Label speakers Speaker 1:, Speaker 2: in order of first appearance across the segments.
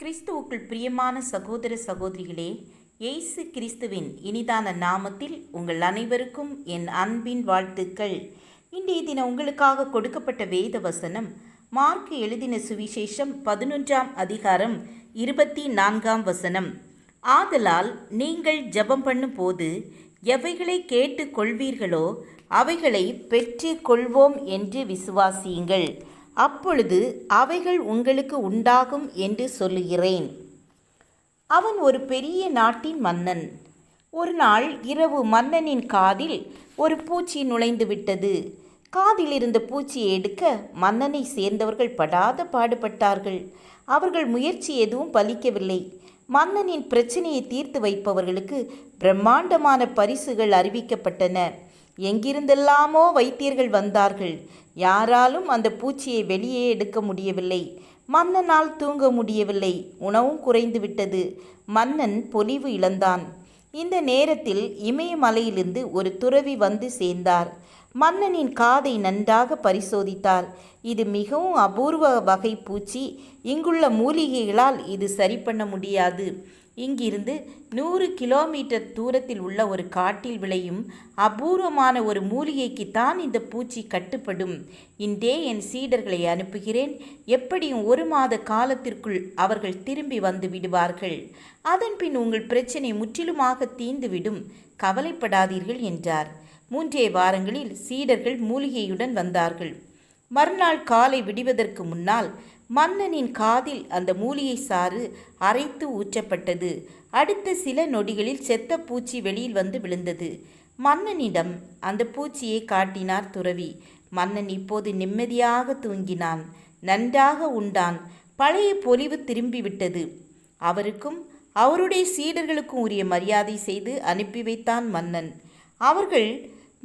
Speaker 1: கிறிஸ்துவுக்குள் பிரியமான சகோதர சகோதரிகளே, இயேசு கிறிஸ்துவின் இனிதான நாமத்தில் உங்கள் அனைவருக்கும் என் அன்பின் வாழ்த்துக்கள். இன்றைய தினம் உங்களுக்காக கொடுக்கப்பட்ட வேத வசனம் மார்க் எழுதின சுவிசேஷம் 11ஆம் அதிகாரம் 24ஆம் வசனம். ஆதலால் நீங்கள் ஜெபம் பண்ணும் போது எவைகளை கேட்டு கொள்வீர்களோ அவைகளை பெற்று கொள்வோம் என்று விசுவாசியுங்கள். அப்பொழுது அவைகள் உங்களுக்கு உண்டாகும் என்று சொல்லுகிறேன். அவன் ஒரு பெரிய நாட்டின் மன்னன். ஒரு நாள் இரவு மன்னனின் காதில் ஒரு பூச்சி நுழைந்து விட்டது. காதில் இருந்த பூச்சியை எடுக்க மன்னனை சேர்ந்தவர்கள் படாத பாடுபட்டார்கள். அவர்கள் முயற்சி எதுவும் பலிக்கவில்லை. மன்னனின் பிரச்சனையை தீர்த்து வைப்பவர்களுக்கு பிரம்மாண்டமான பரிசுகள் அறிவிக்கப்பட்டன. எங்கிருந்தெல்லாமோ வைத்தியர்கள் வந்தார்கள். யாராலும் அந்த பூச்சியை வெளியே எடுக்க முடியவில்லை. மன்னனால் தூங்க முடியவில்லை. உணவும் குறைந்து விட்டது. மன்னன் பொலிவு இழந்தான். இந்த நேரத்தில் இமயமலையிலிருந்து ஒரு துறவி வந்து சேர்ந்தார். மன்னனின் காதை நன்றாக பரிசோதித்தார். இது மிகவும் அபூர்வ வகை பூச்சி. இங்குள்ள மூலிகைகளால் இது சரி பண்ண முடியாது. இங்கிருந்து 100 கிலோமீட்டர் தூரத்தில் உள்ள ஒரு காட்டில் விளையும் அபூர்வமான ஒரு மூலிகைக்குத்தான் இந்த பூச்சி கட்டுப்படும். இன்றே என் சீடர்களை அனுப்புகிறேன். எப்படியும் 1 மாத காலத்திற்குள் அவர்கள் திரும்பி வந்து விடுவார்கள். அதன்பின் உங்கள் பிரச்சனை முற்றிலுமாக தீர்ந்துவிடும். கவலைப்படாதீர்கள் என்றார். 3 வாரங்களில் சீடர்கள் மூலிகையுடன் வந்தார்கள். மறுநாள் காலை விடுவதற்கு முன்னால் மன்னனின் காதில் அந்த மூலிகை சாறு அரைத்து ஊற்றப்பட்டது. அடுத்த சில நொடிகளில் செத்த பூச்சி வெளியில் வந்து விழுந்தது. மன்னனிடம் அந்த பூச்சியை காட்டினார் துறவி. மன்னன் இப்போது நிம்மதியாக தூங்கினான். நன்றாக உண்டான். பழைய பொலிவு திரும்பிவிட்டது. அவருக்கும் அவருடைய சீடர்களுக்கும் உரிய மரியாதை செய்து அனுப்பி வைத்தான் மன்னன். அவர்கள்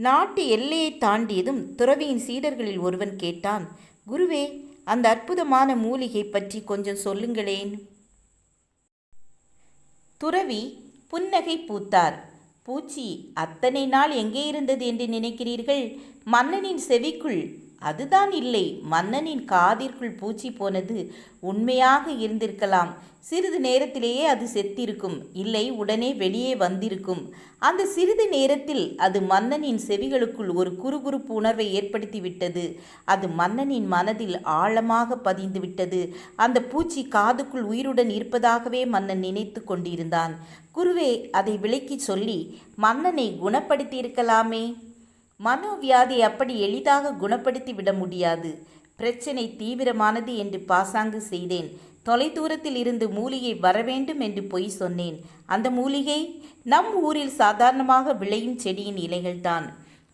Speaker 1: நாட்டு எல்லையை தாண்டியதும் துறவியின் சீடர்களில் ஒருவன் கேட்டான், குருவே, அந்த அற்புதமான மூலிகை பற்றி கொஞ்சம் சொல்லுங்களேன். துறவி புன்னகை பூத்தார். பூச்சி அத்தனை நாள் எங்கே இருந்தது என்று நினைக்கிறீர்கள்? மன்னனின் செவிக்குள். அதுதான் இல்லை, மன்னனின் காதிற்குள் பூச்சி போனது. உண்மையாக இருந்திருக்கலாம். சிறிது நேரத்திலேயே அது செத்திருக்கும். இல்லை, உடனே வெளியே வந்திருக்கும். அந்த சிறிது நேரத்தில் அது மன்னனின் செவிகளுக்குள் ஒரு குறுகுறுப்பு உணர்வை ஏற்படுத்திவிட்டது. அது மன்னனின் மனதில் ஆழமாக பதிந்து விட்டது. அந்த பூச்சி காதுக்குள் உயிருடன் இருப்பதாகவே மன்னன் நினைத்து கொண்டிருந்தான். குருவே, அதை விளக்கி சொல்லி மன்னனை குணப்படுத்தி இருக்கலாமே. மனோவியாதி அப்படி எளிதாக குணப்படுத்தி விட முடியாது. பிரச்சனை தீவிரமானது என்று பாசாங்கு செய்தேன். தொலைதூரத்தில் இருந்து மூலிகை வரவேண்டும் என்று பொய் சொன்னேன். அந்த மூலிகை நம் ஊரில் சாதாரணமாக விளையும் செடியின் இலைகள்தான்.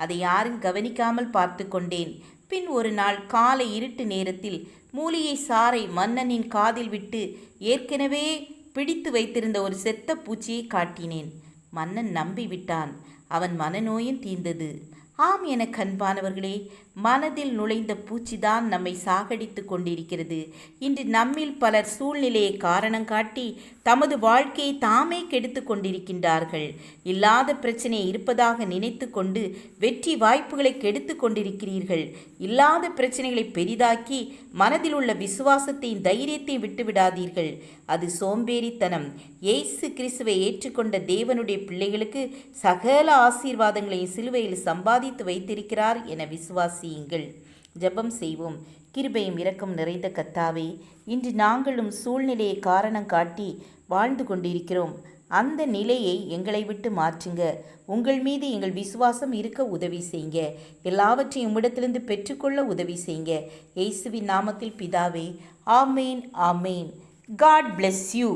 Speaker 1: அதை யாரும் கவனிக்காமல் பார்த்து கொண்டேன். பின் ஒரு நாள் காலை இருட்டு நேரத்தில் மூலிகை சாறை மன்னனின் காதில் விட்டு ஏற்கனவே பிடித்து வைத்திருந்த ஒரு செத்த பூச்சியை காட்டினேன். மன்னன் நம்பிவிட்டான். அவன் மனநோயும் தீர்ந்தது. ஆம் என கண்பானவர்களே, மனதில் நுழைந்த பூச்சிதான் நம்மை சாகடித்து கொண்டிருக்கிறது. இன்று நம்மில் பலர் சூழ்நிலையை காரணம் காட்டி தமது வாழ்க்கையை தாமே கெடுத்து கொண்டிருக்கின்றார்கள். இல்லாத பிரச்சனை இருப்பதாக நினைத்து கொண்டு வெற்றி வாய்ப்புகளை கெடுத்து கொண்டிருக்கிறீர்கள். இல்லாத பிரச்சனைகளை பெரிதாக்கி மனதில் உள்ள விசுவாசத்தையும் தைரியத்தையும் விட்டுவிடாதீர்கள். அது சோம்பேறித்தனம். இயேசு கிறிஸ்துவை ஏற்றுக்கொண்ட தேவனுடைய பிள்ளைகளுக்கு சகல ஆசீர்வாதங்களையும் சிலுவையில் சம்பாதித்து வைத்திருக்கிறார் என விசுவாசியுங்கள். ஜெபம் செய்வோம். கிருபையும் இரக்கம் நிறைந்த கர்த்தாவே, இன்று நாங்களும் சூழ்நிலையை காரணம் காட்டி வாழ்ந்து கொண்டிருக்கிறோம். அந்த நிலையை எங்களை விட்டு மாற்றுங்க. உங்கள் மீது எங்கள் விசுவாசம் இருக்க உதவி செய்யுங்க. எல்லாவற்றையும் உம்மிடத்திலிருந்து பெற்றுக்கொள்ள உதவி செய்யுங்க. இயேசுவின் நாமத்தில் பிதாவே, ஆமேன், ஆமேன். God bless you.